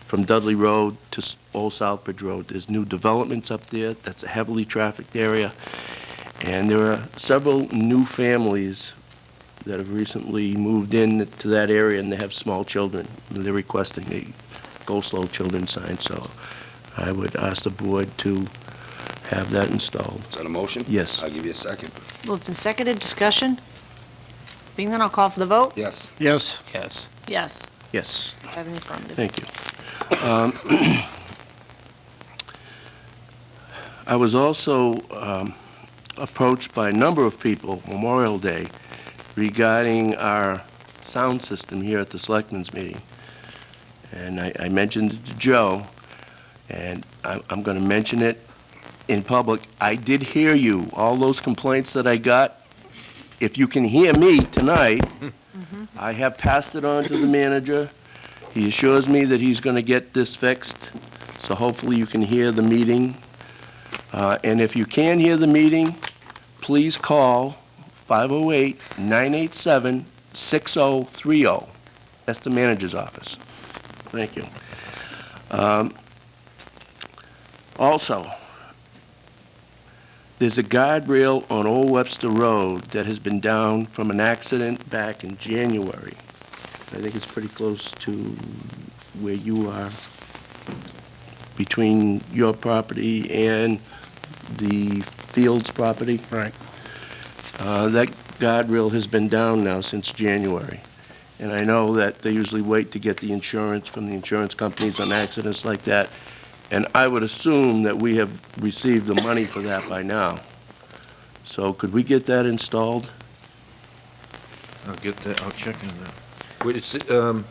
from Dudley Road to Old Southbridge Road. There's new developments up there. That's a heavily trafficked area. And there are several new families that have recently moved in to that area, and they have small children. They're requesting a Go Slow Children sign, so I would ask the board to have that installed. Is that a motion? Yes. I'll give you a second. Moved and seconded, discussion? Being none, I'll call for the vote. Yes. Yes. Yes. Yes. Yes. I have an affirmative. Thank you. I was also approached by a number of people Memorial Day regarding our sound system here at the Selectmen's Meeting. And I mentioned it to Joe, and I'm going to mention it in public. I did hear you, all those complaints that I got. If you can hear me tonight, I have passed it on to the manager. He assures me that he's going to get this fixed, so hopefully you can hear the meeting. And if you can hear the meeting, please call 508-987-6030. That's the manager's office. Thank you. Also, there's a guardrail on Old Webster Road that has been down from an accident back in January. I think it's pretty close to where you are, between your property and the Fields property. Right. That guardrail has been down now since January. And I know that they usually wait to get the insurance from the insurance companies on accidents like that. And I would assume that we have received the money for that by now. So could we get that installed? I'll get that, I'll check on that. Wait, it's, on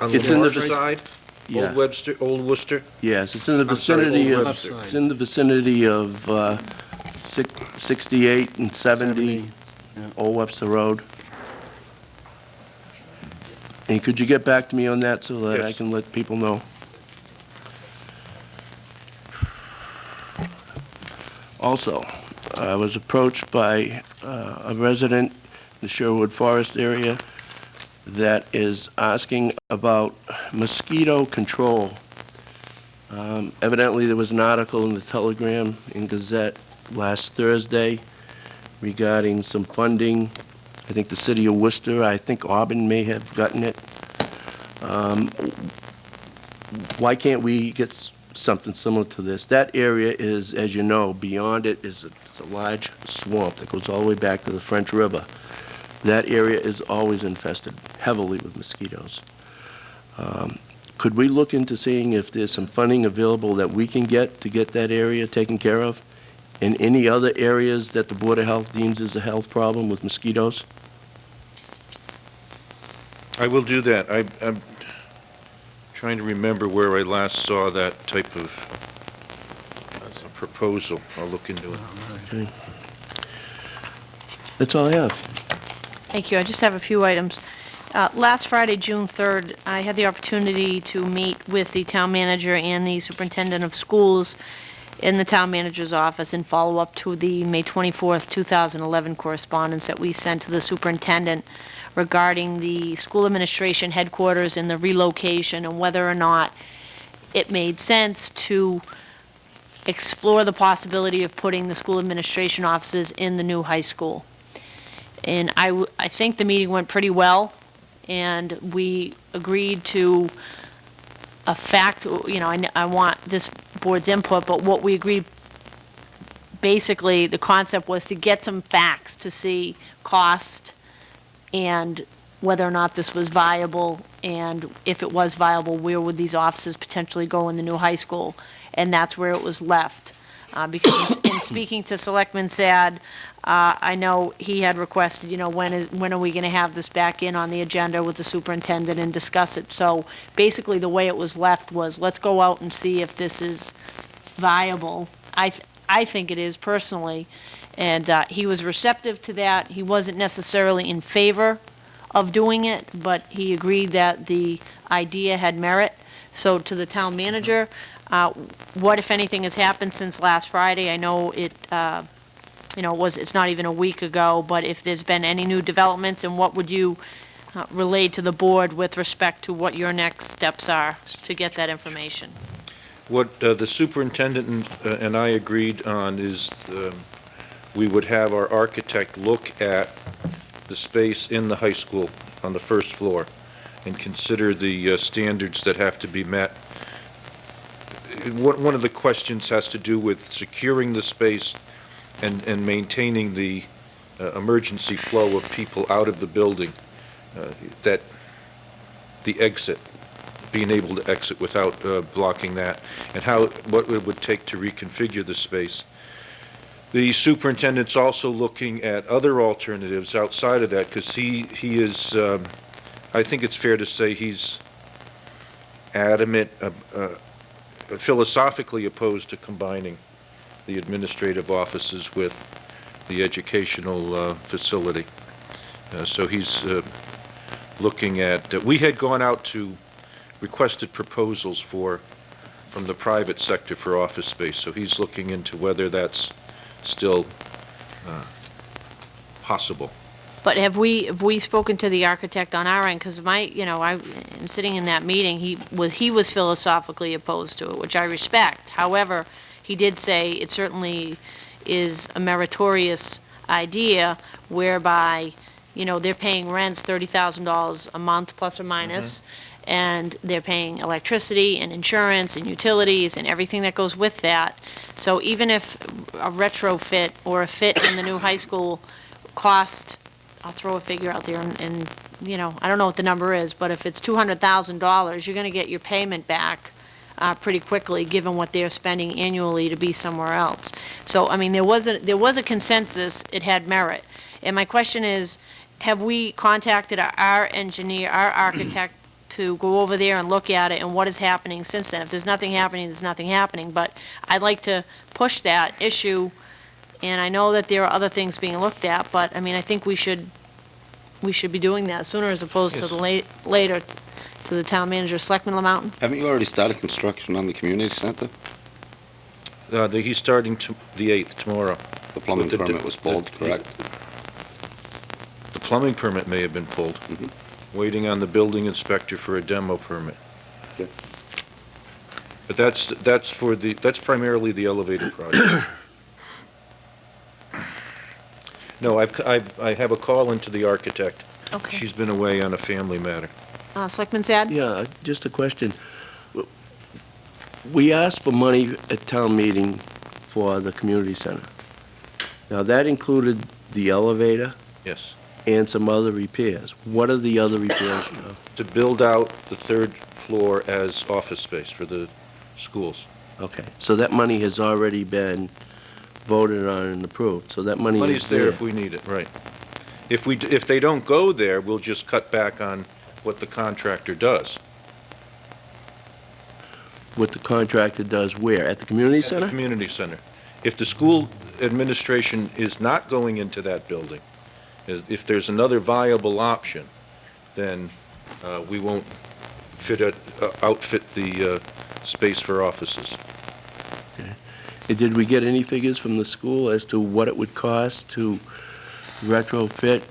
It's the in the north vic- side? Yeah. Old Worcester? Yes, it's in the I'm sorry, vicinity Old of, Webster. it's in the vicinity of 68 and 70 yeah. Old Webster Road. And could you get back to me on that so that I Yes. can let people know? Also, I was approached by a resident in the Sherwood Forest area that is asking about mosquito control. Evidently, there was an article in the Telegram and Gazette last Thursday regarding some funding. I think the city of Worcester, I think Auburn may have gotten it. Why can't we get something similar to this? That area is, as you know, beyond it is it's a large swamp that goes all the way back to the French River. That area is always infested heavily with mosquitoes. Could we look into seeing if there's some funding available that we can get to get that area taken care of? In any other areas that the Board of Health deems as a health problem with mosquitoes? I will do that. I'm trying to remember where I last saw that type of proposal. I'll look into it. Okay. That's all I have. Thank you. I just have a few items. Last Friday, June 3rd, I had the opportunity to meet with the town manager and the superintendent of schools in the town manager's office and follow up to the May 24th, 2011 correspondence that we sent to the superintendent regarding the school administration headquarters and the relocation and whether or not it made sense to explore the possibility of putting the school administration offices in the new high school. And I think the meeting went pretty well, and we agreed to a fact, you know, I want this board's input, but what we agreed basically, the concept was to get some facts to see cost and whether or not this was viable, and if it was viable, where would these offices potentially go in the new high school? And that's where it was left. Because in speaking to Selectman Sad, I know he had requested, when are we going to have this back in on the agenda with the superintendent and discuss it? So basically, the way it was left was, let's go out and see if this is viable. I think it is personally, and he was receptive to that. He wasn't necessarily in favor of doing it, but he agreed that the idea had merit. So to the town manager, what, if anything, has happened since last Friday? I know it's not even a week ago, but if there's been any new developments, and what would you relay to the board with respect to what your next steps are to get that information? What the superintendent and I agreed on is we would have our architect look at the space in the high school on the first floor and consider the standards that have to be met. One of the questions has to do with securing the space and maintaining the emergency flow of people out of the building, that the exit, being able to exit without blocking that, and what it would take to reconfigure the space. The superintendent's also looking at other alternatives outside of that, because he is, I think it's fair to say he's adamant, philosophically opposed to combining the administrative offices with the educational facility. So he's looking at, we had gone out to requested proposals from the private sector for office space, so he's looking into whether that's still possible. But have we spoken to the architect on our end? Because I'm sitting in that meeting, he was philosophically opposed to it, which I respect. However, he did say it certainly is a meritorious idea whereby, they're paying rents $30,000 a month plus or minus, and they're paying electricity and insurance and utilities and everything that goes with that. So even if a retrofit or a fit in the new high school cost, I'll throw a figure out there, and I don't know what the number is, but if it's $200,000, you're going to get your payment back pretty quickly, given what they're spending annually to be somewhere else. So, there was a consensus, it had merit. And my question is, have we contacted our engineer, our architect, to go over there and look at it, and what is happening since then? If there's nothing happening, there's nothing happening, but I'd like to push that issue, and I know that there are other things being looked at, but, I think we should be doing that sooner as opposed to Yes. later. To the town manager, Selectman Mountain. Haven't you already started construction on the community center? He's starting the 8th, tomorrow. The plumbing With the- permit was pulled, correct? The plumbing permit may have been pulled. Waiting on the building inspector for a demo permit. Okay. But that's primarily the elevator project. No, I have a call into the architect. Okay. She's been away on a family matter. Selectman Sad? Yeah, just a question. We asked for money at town meeting for the community center. Now, that included the elevator Yes. and some other repairs. What are the other repairs? To build out the 3rd floor as office space for the schools. Okay, so that money has already been voted on and approved, so that money is Money's there if we need it, right. If they don't go there, we'll just cut back on what the contractor does. What the contractor does where? At the community At the center? community center. If the school administration is not going into that building, if there's another viable option, then we won't outfit the space for offices. And did we get any figures from the school as to what it would cost to retrofit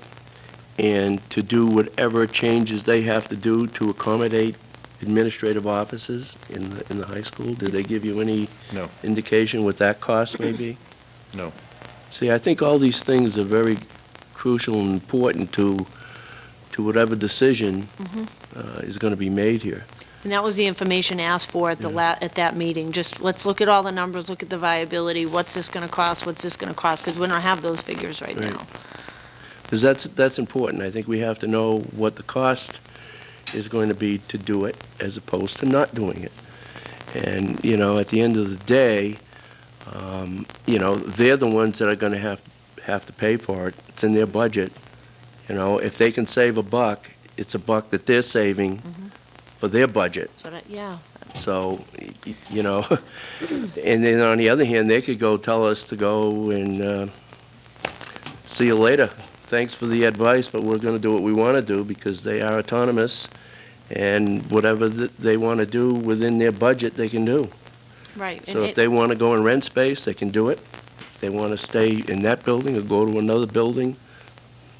and to do whatever changes they have to do to accommodate administrative offices in the high school? Did they give you any No. indication what that cost may be? No. See, I think all these things are very crucial and important to whatever decision is going to be made here. And that was the information asked for at at that meeting. Just, let's look at all the numbers, look at the viability, what's this gonna cost, what's this gonna cost, because we don't have those figures right Right. now. Because that's important. I think we have to know what the cost is going to be to do it as opposed to not doing it. And, you know, at the end of the day, you know, they're the ones that are going to have to pay for it. It's in their budget. You know, if they can save a buck, it's a buck that they're saving for their budget. So that, yeah, So, you know, and then on the other hand, they could go tell us to go and see you later. Thanks for the advice, but we're going to do what we want to do because they are autonomous, and whatever they want to do within their budget, they can do. right. And So if they want to go and rent space, they can do it. If they want to stay in that building or go to another building,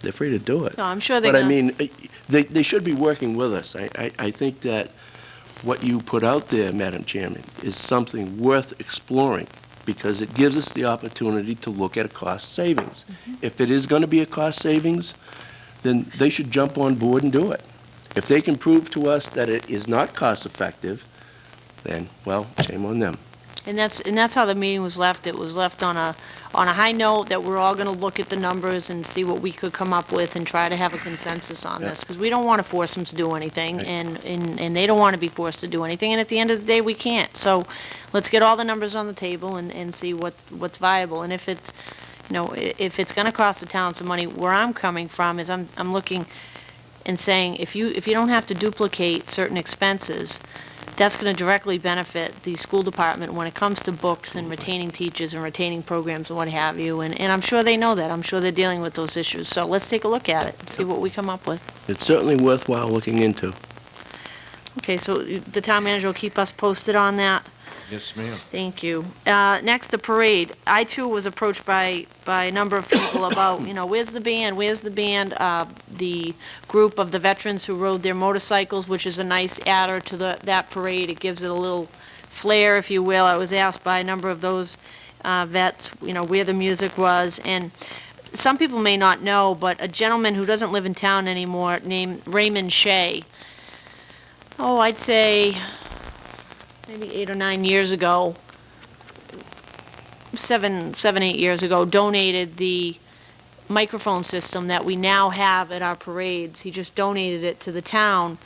they're free to do it. No, I'm sure they're But I gonna. mean, they should be working with us. I think that what you put out there, Madam Chairman, is something worth exploring, because it gives us the opportunity to look at a cost savings. If it is going to be a cost savings, then they should jump on board and do it. If they can prove to us that it is not cost-effective, then, well, shame on them. And that's how the meeting was left. It was left on a high note that we're all gonna look at the numbers and see what we could come up with and try to have a consensus on this, because we don't wanna force them to do anything, Right. and they don't wanna be forced to do anything, and at the end of the day, we can't. So, let's get all the numbers on the table and see what's viable, and if it's, you know, if it's gonna cost the town some money, where I'm coming from is I'm looking and saying, if you don't have to duplicate certain expenses, that's going to directly benefit the school department when it comes to books and retaining teachers and retaining programs and what have you. And I'm sure they know that. I'm sure they're dealing with those issues. So let's take a look at it and see what we come up with. It's certainly worthwhile looking into. Okay, so the town manager will keep us posted on that. Yes, ma'am. Thank you. Next, the parade. I, too, was approached by a number of people about, you know, where's the band? Where's the band? The group of the veterans who rode their motorcycles, which is a nice adder to that parade. It gives it a little flair, if you will. I was asked by a number of those vets, you know, where the music was. And some people may not know, but a gentleman who doesn't live in town anymore named Raymond Shea, I'd say maybe 8 or 9 years ago, 8 years ago, donated the microphone system that we now have at our parades. He just donated it to the town,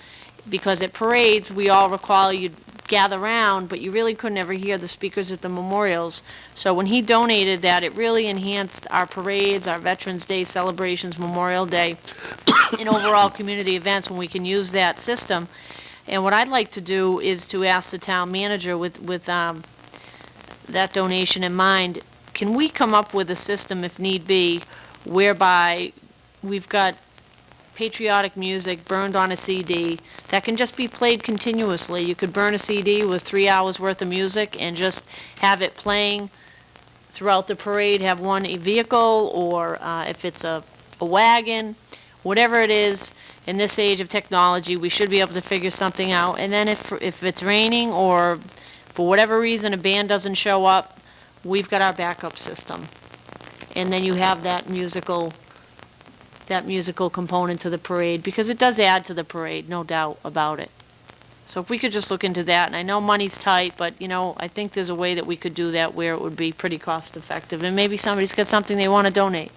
because at parades, we all recall you'd gather around, but you really couldn't ever hear the speakers at the memorials. So when he donated that, it really enhanced our parades, our Veterans Day celebrations, Memorial Day, and overall community events when we can use that system. And what I'd like to do is to ask the town manager with that donation in mind, can we come up with a system, if need be, whereby we've got patriotic music burned on a CD that can just be played continuously? You could burn a CD with 3 hours worth of music and just have it playing throughout the parade, have one vehicle, or if it's a wagon, whatever it is. In this age of technology, we should be able to figure something out. And then if it's raining or for whatever reason a band doesn't show up, we've got our backup system. And then you have that musical component to the parade, because it does add to the parade, no doubt about it. So if we could just look into that, and I know money's tight, but, you know, I think there's a way that we could do that where it would be pretty cost effective. And maybe somebody's got something they want to donate,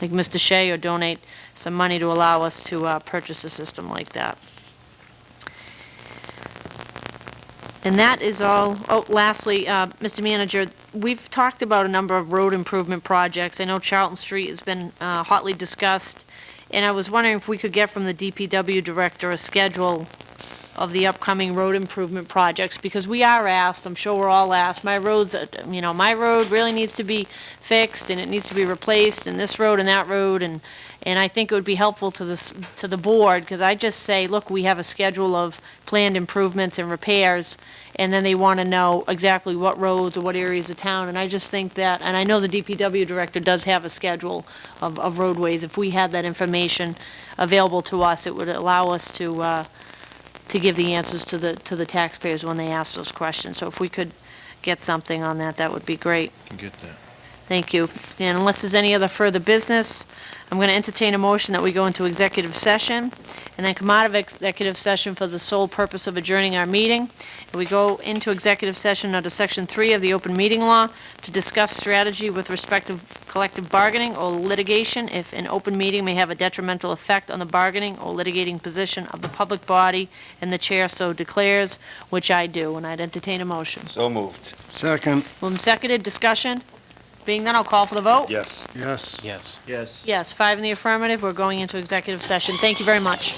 like Mr. Shea, or donate some money to allow us to purchase a system like that. And that is all. Oh, lastly, Mr. Manager, we've talked about a number of road improvement projects. I know Charlton Street has been hotly discussed, and I was wondering if we could get from the DPW director a schedule of the upcoming road improvement projects, because we are asked, I'm sure we're all asked, my road really needs to be fixed, and it needs to be replaced, and this road and that road, and I think it would be helpful to the board, because I just say, look, we have a schedule of planned improvements and repairs, and then they want to know exactly what roads or what areas of town, and I just think that, and I know the DPW director does have a schedule of roadways. If we had that information available to us, it would allow us to give the answers to the taxpayers when they ask those questions. So if we could get something on that, that would be great. Can get that. Thank you. And unless there's any other further business, I'm going to entertain a motion that we go into executive session, and then come out of executive session for the sole purpose of adjourning our meeting. And we go into executive session under Section 3 of the Open Meeting Law to discuss strategy with respect to collective bargaining or litigation if an open meeting may have a detrimental effect on the bargaining or litigating position of the public body, and the chair so declares, which I do, and I'd entertain a motion. So moved. Second, Moved and seconded, discussion? Being none, I'll call for the vote. Yes. yes. Yes. Yes. Yes, 5 in the affirmative, we're going into executive session. Thank you very much.